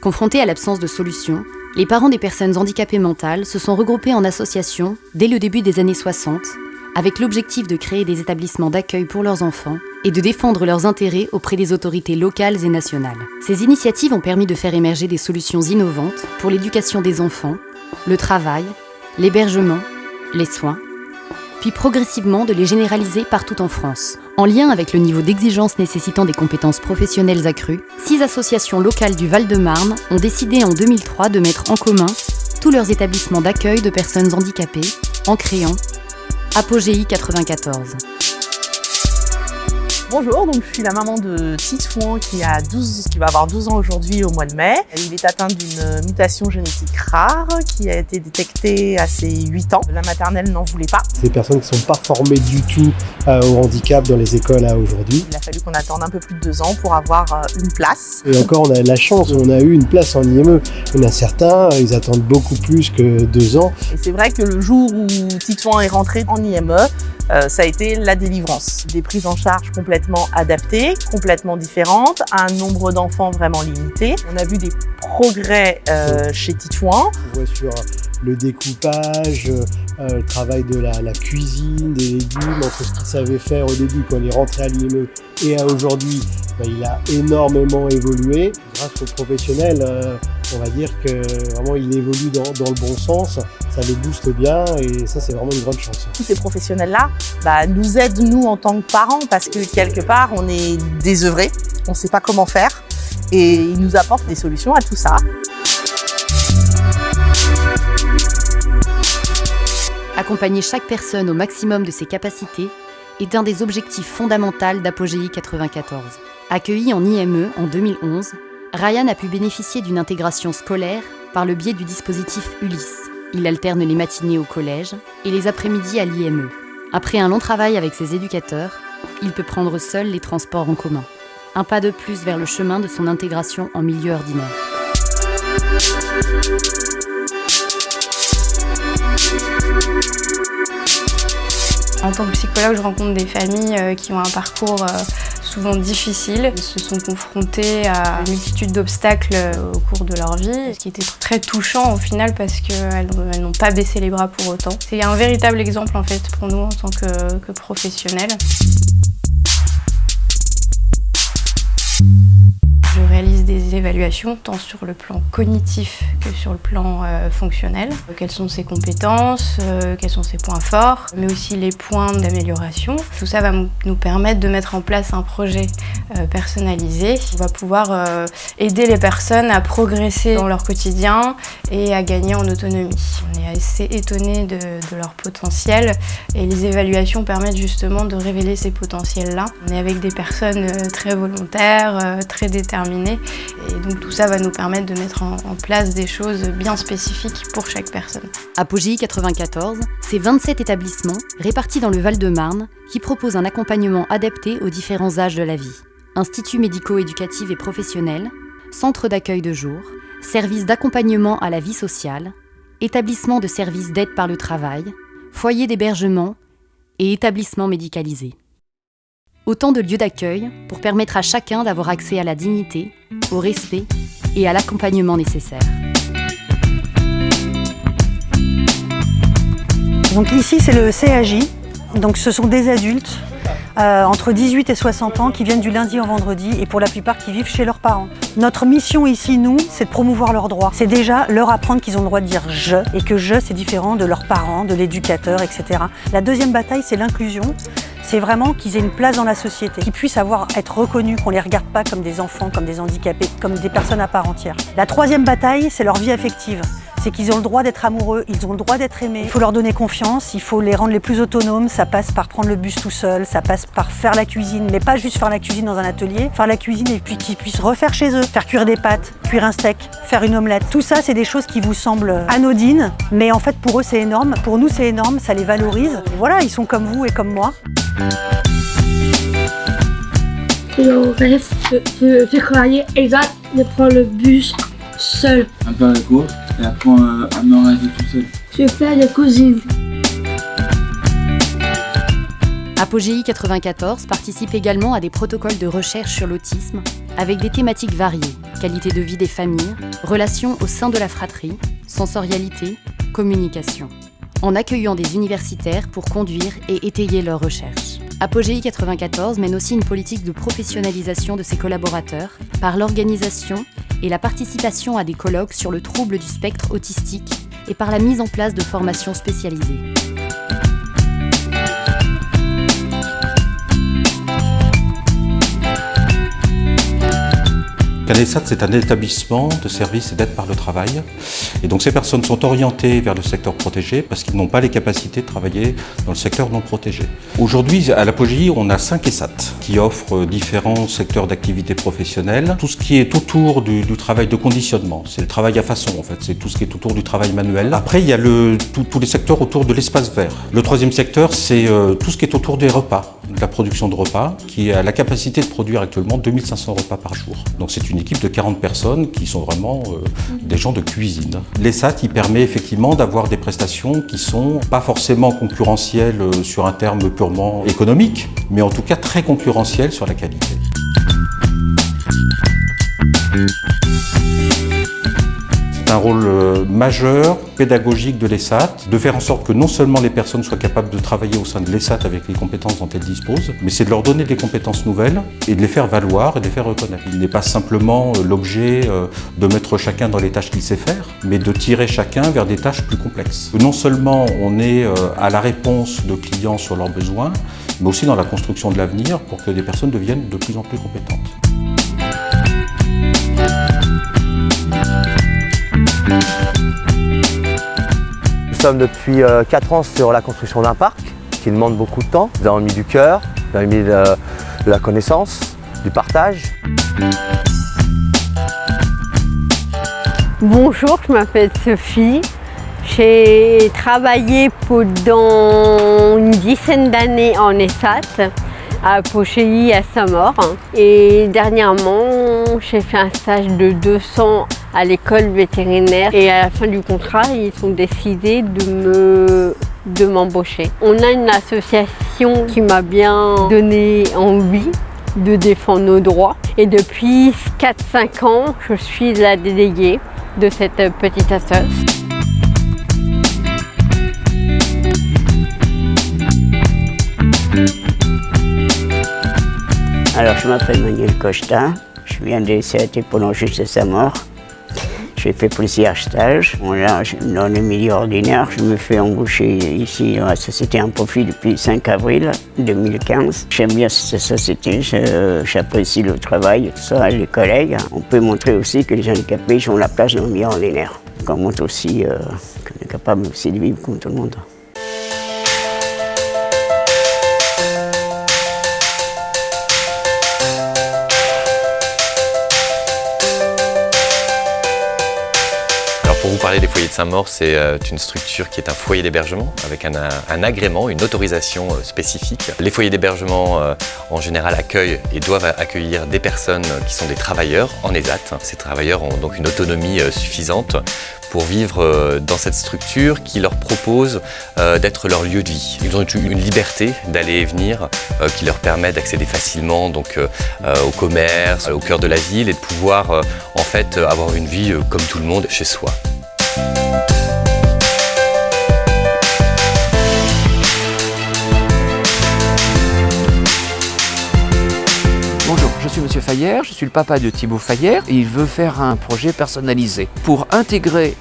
Confrontés à l'absence de solution, les parents des personnes handicapées mentales se sont regroupés en association dès le début des années 60, avec l'objectif de créer des établissements d'accueil pour leurs enfants et de défendre leurs intérêts auprès des autorités locales et nationales. Ces initiatives ont permis de faire émerger des solutions innovantes pour l'éducation des enfants, le travail, l'hébergement, les soins, puis progressivement de les généraliser partout en France. En lien avec le niveau d'exigence nécessitant des compétences professionnelles accrues, 6 associations locales du Val-de-Marne ont décidé en 2003 de mettre en commun tous leurs établissements d'accueil de personnes handicapées en créant Apogéi 94. Bonjour, donc je suis la maman de Titouan qui va avoir 12 ans aujourd'hui au mois de mai. Il est atteint d'une mutation génétique rare qui a été détectée à ses 8 ans. La maternelle n'en voulait pas. Des personnes qui ne sont pas formées du tout au handicap dans les écoles aujourd'hui. Il a fallu qu'on attende un peu plus de 2 ans pour avoir une place. Et encore, on a la chance, on a eu une place en IME. Il y en a certains, ils attendent beaucoup plus que 2 ans. Et c'est vrai que le jour où Titouan est rentré en IME, ça a été la délivrance. Des prises en charge complètement adaptées, complètement différentes, un nombre d'enfants vraiment limité. On a vu des progrès chez Titouan. On voit sur le découpage, le travail de la cuisine, des légumes, entre ce qu'il savait faire au début quand il est rentré à l'IME et à aujourd'hui, il a énormément évolué. Grâce aux professionnels, on va dire que vraiment il évolue dans le bon sens, ça le booste bien et ça c'est vraiment une grande chance. Tous ces professionnels-là nous aident nous en tant que parents parce que quelque part on est désœuvrés, on ne sait pas comment faire et ils nous apportent des solutions à tout ça. Accompagner chaque personne au maximum de ses capacités est un des objectifs fondamentaux d'Apogéi 94. Accueilli en IME en 2011, Ryan a pu bénéficier d'une intégration scolaire par le biais du dispositif Ulysse. Il alterne les matinées au collège et les après-midi à l'IME. Après un long travail avec ses éducateurs, il peut prendre seul les transports en commun. Un pas de plus vers le chemin de son intégration en milieu ordinaire. En tant que psychologue, je rencontre des familles qui ont un parcours souvent difficile. Ils se sont confrontés à une multitude d'obstacles au cours de leur vie, ce qui était très touchant au final parce qu'elles n'ont pas baissé les bras pour autant. C'est un véritable exemple en fait pour nous en tant que professionnels. Je réalise des évaluations tant sur le plan cognitif que sur le plan fonctionnel. Quelles sont ses compétences, quels sont ses points forts, mais aussi les points d'amélioration. Tout ça va nous permettre de mettre en place un projet personnalisé. On va pouvoir aider les personnes à progresser dans leur quotidien et à gagner en autonomie. On est assez étonnés de leur potentiel et les évaluations permettent justement de révéler ces potentiels-là. On est avec des personnes très volontaires, très déterminées et donc tout ça va nous permettre de mettre en place des choses bien spécifiques pour chaque personne. Apogéi 94, c'est 27 établissements répartis dans le Val-de-Marne qui proposent un accompagnement adapté aux différents âges de la vie. Instituts médico-éducatifs et professionnels, centres d'accueil de jour, services d'accompagnement à la vie sociale, établissements de services d'aide par le travail, foyers d'hébergement et établissements médicalisés. Autant de lieux d'accueil pour permettre à chacun d'avoir accès à la dignité, au respect et à l'accompagnement nécessaire. Donc ici c'est le CAJ, donc ce sont des adultes entre 18 et 60 ans qui viennent du lundi au vendredi et pour la plupart qui vivent chez leurs parents. Notre mission ici, nous, c'est de promouvoir leurs droits. C'est déjà leur apprendre qu'ils ont le droit de dire « je » et que « je » c'est différent de leurs parents, de l'éducateur, etc. La deuxième bataille, c'est l'inclusion. C'est vraiment qu'ils aient une place dans la société, qu'ils puissent être reconnus, qu'on ne les regarde pas comme des enfants, comme des handicapés, comme des personnes à part entière. La troisième bataille, c'est leur vie affective. C'est qu'ils ont le droit d'être amoureux, ils ont le droit d'être aimés. Il faut leur donner confiance, il faut les rendre les plus autonomes. Ça passe par prendre le bus tout seul, ça passe par faire la cuisine, mais pas juste faire la cuisine dans un atelier. Faire la cuisine et puis qu'ils puissent refaire chez eux, faire cuire des pâtes, cuire un steak, faire une omelette. Tout ça, c'est des choses qui vous semblent anodines, mais en fait pour eux c'est énorme. Pour nous c'est énorme, ça les valorise. Et voilà, ils sont comme vous et comme moi. Le reste, je croyais exact de prendre le bus seul. Un peu à gauche et après à nord-est tout seul. Je fais des cousines. Apogei 94 participe également à des protocoles de recherche sur l'autisme avec des thématiques variées, qualité de vie des familles, relations au sein de la fratrie, sensorialité, communication, en accueillant des universitaires pour conduire et étayer leurs recherches. Apogei 94 mène aussi une politique de professionnalisation de ses collaborateurs par l'organisation et la participation à des colloques sur le trouble du spectre autistique et par la mise en place de formations spécialisées. L'ESAT, c'est un établissement de services et d'aide par le travail. Et donc ces personnes sont orientées vers le secteur protégé parce qu'ils n'ont pas les capacités de travailler dans le secteur non protégé. Aujourd'hui, à l'Apogei, on a 5 ESAT qui offrent différents secteurs d'activité professionnelle. Tout ce qui est autour du travail de conditionnement, c'est le travail à façon en fait, c'est tout ce qui est autour du travail manuel. Après, il y a tous les secteurs autour de l'espace vert. Le troisième secteur, c'est tout ce qui est autour des repas, de la production de repas, qui a la capacité de produire actuellement 2500 repas par jour. Donc c'est une équipe de 40 personnes qui sont vraiment des gens de cuisine. L'ESAT, il permet effectivement d'avoir des prestations qui sont pas forcément concurrentielles sur un terme purement économique, mais en tout cas très concurrentielles sur la qualité. C'est un rôle majeur, pédagogique de l'ESAT, de faire en sorte que non seulement les personnes soient capables de travailler au sein de l'ESAT avec les compétences dont elles disposent, mais c'est de leur donner des compétences nouvelles et de les faire valoir et de les faire reconnaître. Il n'est pas simplement l'objet de mettre chacun dans les tâches qu'il sait faire, mais de tirer chacun vers des tâches plus complexes. Non seulement on est à la réponse de clients sur leurs besoins, mais aussi dans la construction de l'avenir pour que des personnes deviennent de plus en plus compétentes. Nous sommes depuis 4 ans sur la construction d'un parc qui demande beaucoup de temps. Nous avons mis du cœur, nous avons mis de la connaissance, du partage. Bonjour, je m'appelle Sophie. J'ai travaillé pendant une dizaine d'années en ESAT à Apogei à Saint-Maur. Et dernièrement, j'ai fait un stage de 200 à l'école vétérinaire et à la fin du contrat, ils ont décidé de m'embaucher. On a une association qui m'a bien donné envie de défendre nos droits et depuis 4-5 ans, je suis la déléguée de cette petite association. Alors, je m'appelle Manuel Costa, je viens de CAT Prolongé de Saint-Maur. J'ai fait plusieurs stages. Là, dans le milieu ordinaire, je me fais embaucher ici à la société Un Profit depuis 5 avril 2015. J'aime bien cette société, j'apprécie le travail, tout ça, les collègues. On peut montrer aussi que les handicapés ont la place dans le milieu ordinaire. On montre aussi qu'on est capable aussi de vivre comme tout le monde. Pour vous parler des foyers de Saint-Maur, c'est une structure qui est un foyer d'hébergement avec un agrément, une autorisation spécifique. Les foyers d'hébergement en général accueillent et doivent accueillir des personnes qui sont des travailleurs en ESAT. Ces travailleurs ont donc une autonomie suffisante pour vivre dans cette structure qui leur propose d'être leur lieu de vie. Ils ont une liberté d'aller et venir qui leur permet d'accéder facilement donc, au commerce, au cœur de la ville et de pouvoir en fait avoir une vie comme tout le monde chez soi. Bonjour, je suis Monsieur Fayer, je suis le papa de Thibaut Fayer et il veut faire un projet personnalisé pour intégrer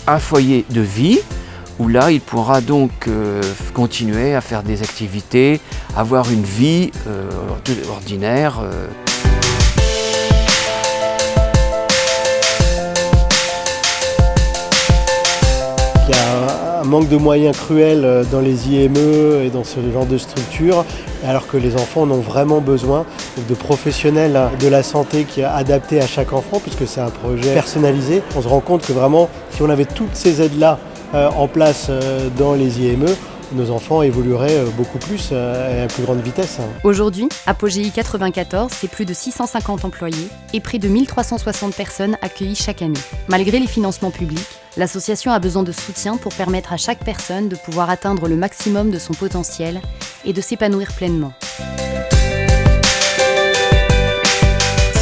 un foyer de vie où là il pourra donc continuer à faire des activités, avoir une vie ordinaire. Il y a un manque de moyens cruel dans les IME et dans ce genre de structure, alors que les enfants en ont vraiment besoin de professionnels de la santé qui est adapté à chaque enfant, puisque c'est un projet personnalisé. On se rend compte que vraiment, si on avait toutes ces aides-là en place dans les IME, nos enfants évolueraient beaucoup plus à plus grande vitesse. Aujourd'hui, Apogei 94, c'est plus de 650 employés et près de 1360 personnes accueillies chaque année. Malgré les financements publics, l'association a besoin de soutien pour permettre à chaque personne de pouvoir atteindre le maximum de son potentiel et de s'épanouir pleinement.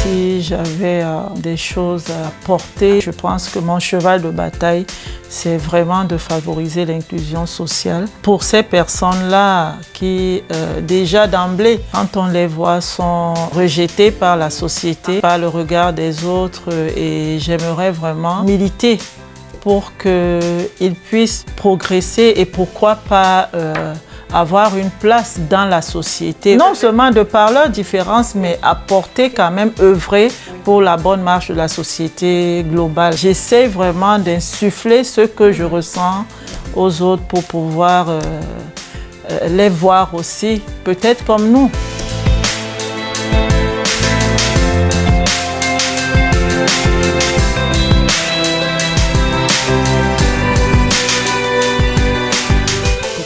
Si j'avais des choses à porter, je pense que mon cheval de bataille, c'est vraiment de favoriser l'inclusion sociale. Pour ces personnes-là qui, déjà d'emblée, quand on les voit, sont rejetées par la société, par le regard des autres, et j'aimerais vraiment militer pour qu'ils puissent progresser et pourquoi pas avoir une place dans la société. Non seulement de par leurs différences, mais apporter quand même, œuvrer pour la bonne marche de la société globale. J'essaie vraiment d'insuffler ce que je ressens aux autres pour pouvoir les voir aussi, peut-être comme nous.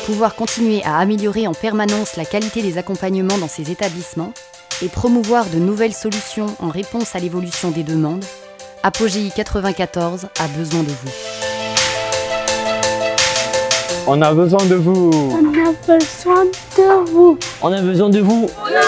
Pouvoir continuer à améliorer en permanence la qualité des accompagnements dans ces établissements et promouvoir de nouvelles solutions en réponse à l'évolution des demandes, Apogei 94 a besoin de vous. On a besoin de vous. On a besoin de vous. On a besoin de vous. On a